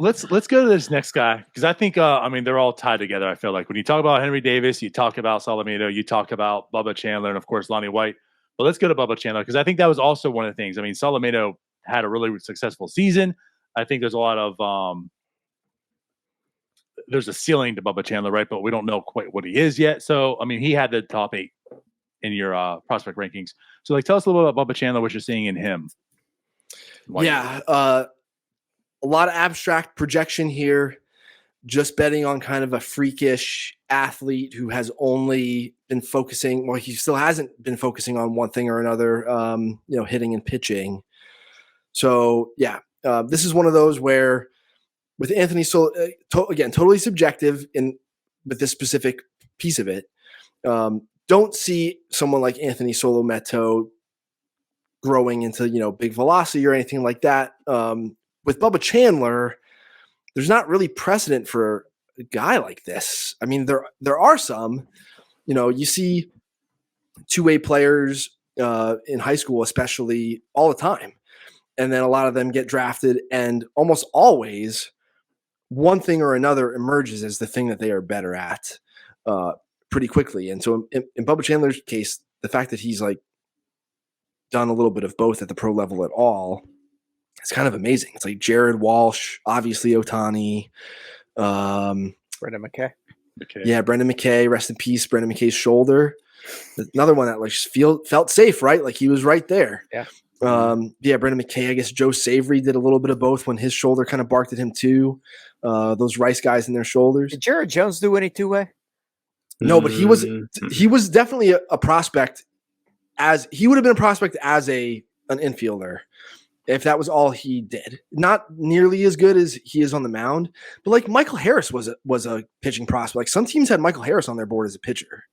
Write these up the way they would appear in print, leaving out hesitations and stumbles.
let's go to this next guy because I think they're all tied together. I feel like when you talk about Henry Davis, you talk about Solomito, you talk about Bubba Chandler, and of course Lonnie White. But let's go to Bubba Chandler because I think that was also one of the things. I mean, Solomito had a really successful season. I think there's a lot of there's a ceiling to Bubba Chandler, right? But we don't know quite what he is yet. So I mean, he had the top 8 in your prospect rankings. So tell us a little bit about Bubba Chandler, what you're seeing in him. A lot of abstract projection here, just betting on kind of a freakish athlete who has only been focusing, well, he still hasn't been focusing on one thing or another, hitting and pitching. So, this is one of those where with Anthony Solo, again, totally subjective with this specific piece of it. Don't see someone like Anthony Solometo growing into, big velocity or anything like that. With Bubba Chandler, there's not really precedent for a guy like this. I mean, there are some, you see two-way players in high school, especially all the time. And then a lot of them get drafted and almost always one thing or another emerges as the thing that they are better at pretty quickly. And so in Bubba Chandler's case, the fact that he's done a little bit of both at the pro level at all, it's kind of amazing. It's like Jared Walsh, obviously Ohtani, Brendan McKay. Yeah, Brendan McKay, rest in peace, Brendan McKay's shoulder. Another one that just felt safe, right? Like he was right there. Yeah. Brendan McKay, I guess Joe Savory did a little bit of both when his shoulder kind of barked at him too. Those Rice guys in their shoulders. Did Jared Jones do any two-way? No, but he was definitely a prospect he would have been a prospect as an infielder if that was all he did. Not nearly as good as he is on the mound, but Michael Harris was a pitching prospect. Some teams had Michael Harris on their board as a pitcher.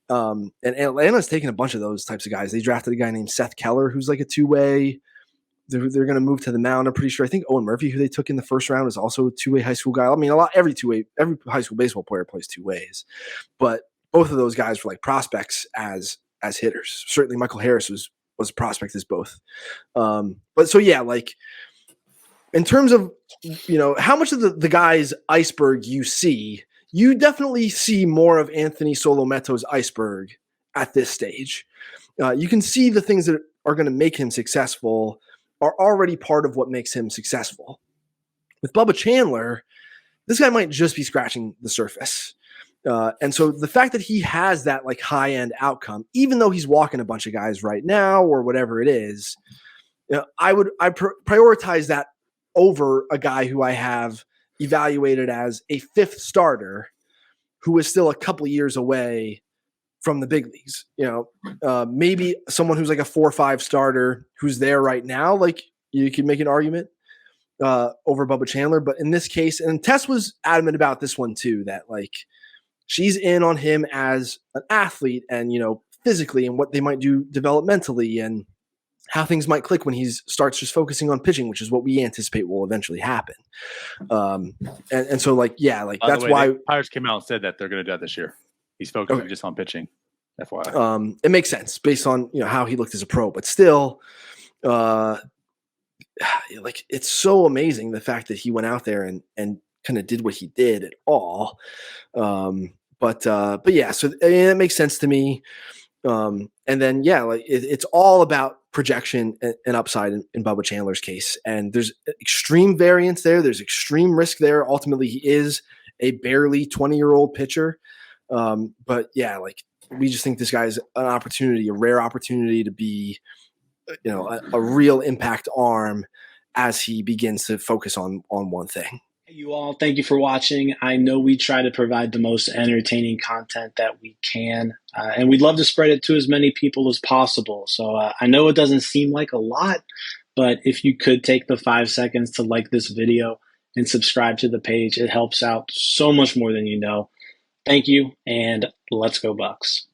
And Atlanta's taken a bunch of those types of guys. They drafted a guy named Seth Keller, who's a two-way. They're going to move to the mound. I'm pretty sure. I think Owen Murphy, who they took in the first round, is also a two-way high school guy. I mean, every high school baseball player plays two ways, but both of those guys were prospects as hitters. Certainly, Michael Harris was a prospect as both. In terms of how much of the guy's iceberg you see, you definitely see more of Anthony Solometo's iceberg at this stage. You can see the things that are going to make him successful are already part of what makes him successful. With Bubba Chandler, this guy might just be scratching the surface. And so the fact that he has that high-end outcome, even though he's walking a bunch of guys right now or whatever it is, I prioritize that over a guy who I have evaluated as a 5th starter who is still a couple of years away from the big leagues. Maybe someone who's a 4 or 5 starter who's there right now, you could make an argument over Bubba Chandler. But in this case, and Tess was adamant about this one too, that she's in on him as an athlete and, physically and what they might do developmentally and how things might click when he starts just focusing on pitching, which is what we anticipate will eventually happen. That's why the Pirates came out and said that they're going to do that this year. He's focusing just on pitching. FYI. It makes sense based on, how he looked as a pro, but still, it's so amazing the fact that he went out there and kind of did what he did at all. So it makes sense to me. It's all about projection and upside in Bubba Chandler's case. And there's extreme variance there. There's extreme risk there. Ultimately, he is a barely 20-year-old pitcher. We just think this guy's an opportunity, a rare opportunity to be, a real impact arm as he begins to focus on one thing. Hey, you all, thank you for watching. I know we try to provide the most entertaining content that we can, and we'd love to spread it to as many people as possible. So I know it doesn't seem like a lot, but if you could take the 5 seconds to like this video and subscribe to the page, it helps out so much more than you know. Thank you, and let's go Bucks.